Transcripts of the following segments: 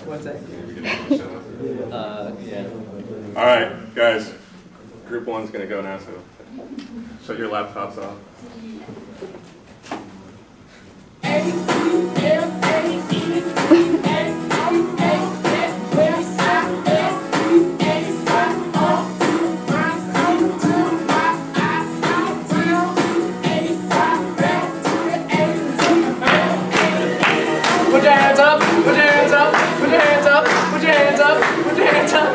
What's that? Yeah. All right, guys. Group one's gonna go now, so shut your laptops off. Put your hands up, put your hands up, put your hands up, put your hands up, put your hands up,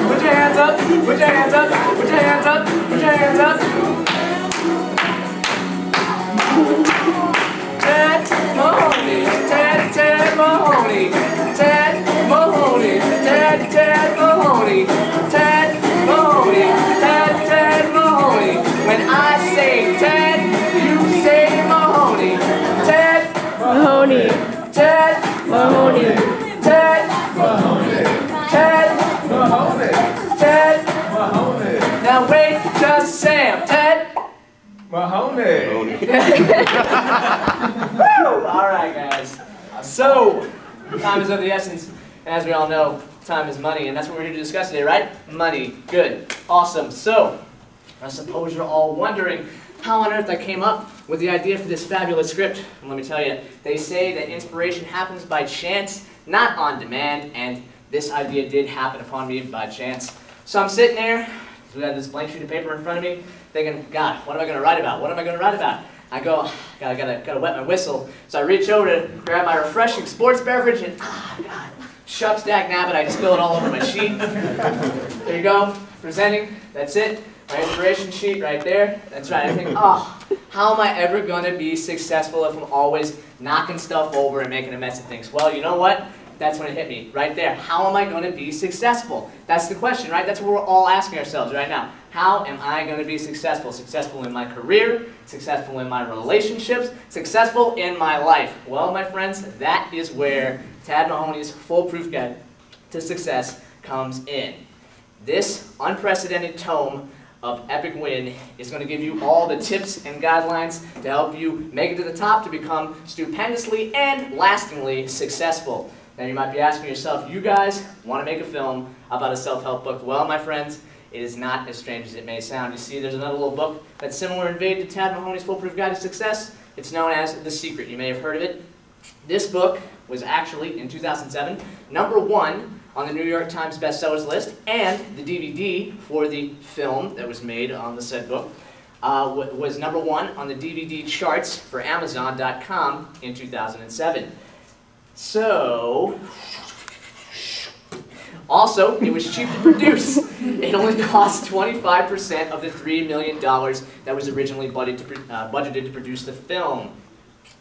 put your hands up, put your hands up, put your hands up, put your hands up, put your hands up. Ted Mahony, Ted Mahony, Ted Mahony, Ted Mahony, Ted Mahony, Ted Mahoney. When I say Ted, you say Mahony. Ted Mahony. Ted Mahony. Ted Mahony. Ted Mahony. Ted Mahony. Now wait just Sam. Ted Mahony. Woo! Alright guys. So, time is of the essence. And as we all know, time is money. And that's what we're here to discuss today, right? Money. Good. Awesome. So, I suppose you're all wondering how on earth I came up with the idea for this fabulous script. And let me tell you, they say that inspiration happens by chance, not on demand, and this idea did happen upon me by chance. So I'm sitting there, we got this blank sheet of paper in front of me, thinking, God, what am I going to write about? What am I going to write about? I go, gotta wet my whistle. So I reach over to grab my refreshing sports beverage, and God, shucks, dag nabbit, I just spill it all over my sheet. There you go, presenting, that's it. My inspiration sheet right there. That's right. I think, oh, how am I ever going to be successful if I'm always knocking stuff over and making a mess of things? Well, you know what? That's when it hit me, right there. How am I going to be successful? That's the question, right? That's what we're all asking ourselves right now. How am I going to be successful? Successful in my career, successful in my relationships, successful in my life. Well, my friends, that is where Tad Mahoney's Foolproof Guide to Success comes in. This unprecedented tome of epic win is going to give you all the tips and guidelines to help you make it to the top to become stupendously and lastingly successful. Now you might be asking yourself, you guys want to make a film about a self-help book? Well, my friends, it is not as strange as it may sound. You see, there's another little book that's similar in vein to Tad Mahoney's Foolproof Guide to Success. It's known as The Secret. You may have heard of it. This book was actually, in 2007, #1 on the New York Times bestsellers list, and the DVD for the film that was made on the said book was #1 on the DVD charts for Amazon.com in 2007. So, also, it was cheap to produce. It only cost 25% of the $3 million that was originally budgeted to produce the film.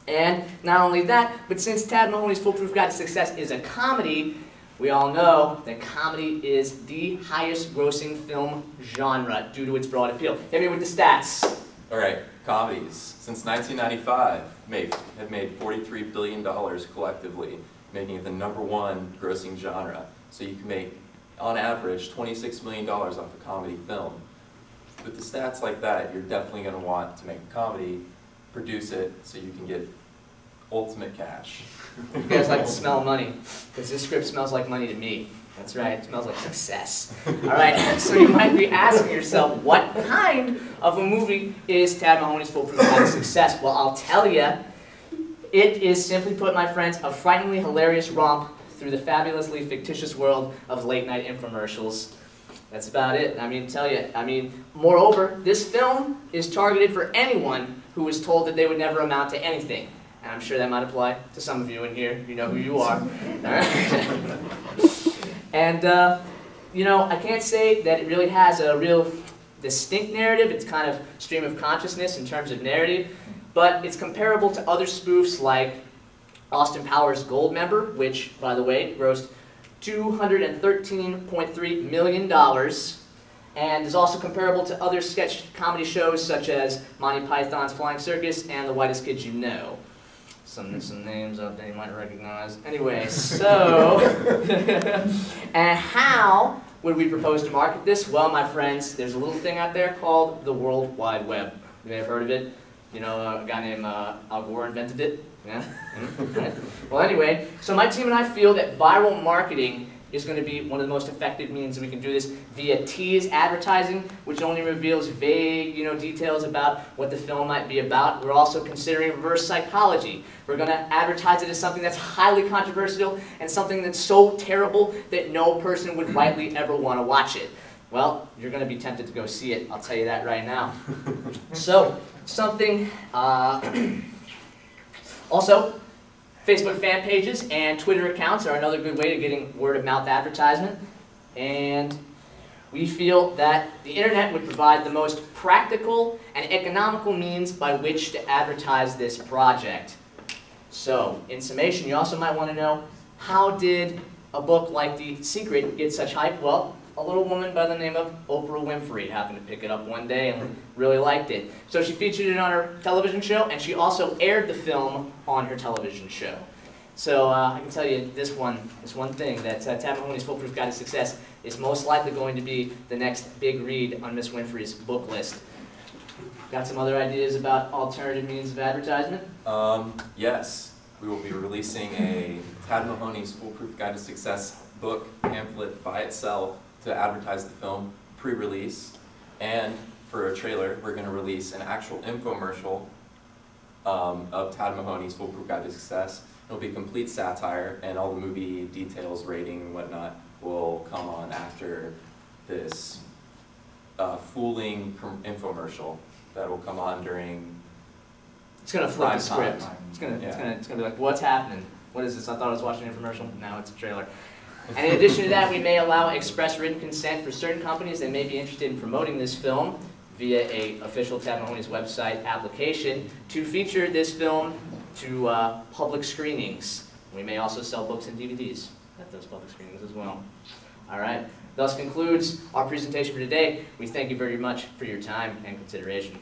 And not only that, but since Tad Mahoney's Foolproof Guide to Success is a comedy, we all know that comedy is the highest grossing film genre due to its broad appeal. Hit me with the stats. All right, comedies since 1995 have made $43 billion collectively, making it the #1 grossing genre. So you can make, on average, $26 million off a comedy film. With the stats like that, you're definitely going to want to make a comedy, produce it, so you can get ultimate cash. You guys like the smell of money, because this script smells like money to me. That's right, it smells like success. All right, so you might be asking yourself, what kind of a movie is Tad Mahoney's Foolproof Guide to Success? Well, I'll tell you, it is, simply put, my friends, a frighteningly hilarious romp through the fabulously fictitious world of late-night infomercials. That's about it. Moreover, this film is targeted for anyone who was told that they would never amount to anything. And I'm sure that might apply to some of you in here. You know who you are. And, I can't say that it really has a real distinct narrative. It's kind of stream of consciousness in terms of narrative. But it's comparable to other spoofs like Austin Powers' Goldmember, which, by the way, grossed $213.3 million. And is also comparable to other sketch comedy shows such as Monty Python's Flying Circus and The Whitest Kids You Know. Some names out there you might recognize. Anyway, so, and how would we propose to market this? Well, my friends, there's a little thing out there called the World Wide Web. You may have heard of it. You know, a guy named Al Gore invented it. Yeah? Right? Well, anyway, so my team and I feel that viral marketing is going to be one of the most effective means that we can do this via tease advertising, which only reveals vague, details about what the film might be about. We're also considering reverse psychology. We're going to advertise it as something that's highly controversial and something that's so terrible that no person would rightly ever want to watch it. Well, you're going to be tempted to go see it, I'll tell you that right now. So, something, also, Facebook fan pages and Twitter accounts are another good way to getting word-of-mouth advertisement. And we feel that the internet would provide the most practical and economical means by which to advertise this project. So, in summation, you also might want to know, how did a book like The Secret get such hype? Well, a little woman by the name of Oprah Winfrey happened to pick it up one day and really liked it. So she featured it on her television show, and she also aired the film on her television show. So I can tell you this one thing, that Tad Mahony's Foolproof Guide to Success is most likely going to be the next big read on Miss Winfrey's book list. Got some other ideas about alternative means of advertisement? Yes. We will be releasing a Tad Mahony's Foolproof Guide to Success book pamphlet by itself to advertise the film pre-release, and for a trailer we're going to release an actual infomercial of Tad Mahony's Foolproof Guide to Success. It'll be complete satire, and all the movie details, rating, and whatnot will come on after this fooling infomercial that will come on during. It's going to flip the script. Time. It's going to be like, what's happening? What is this? I thought I was watching an infomercial. Now it's a trailer. And in addition to that, we may allow express written consent for certain companies that may be interested in promoting this film via a official Tad Mahony's website application to feature this film to public screenings. We may also sell books and DVDs at those public screenings as well. All right. Thus concludes our presentation for today. We thank you very much for your time and consideration.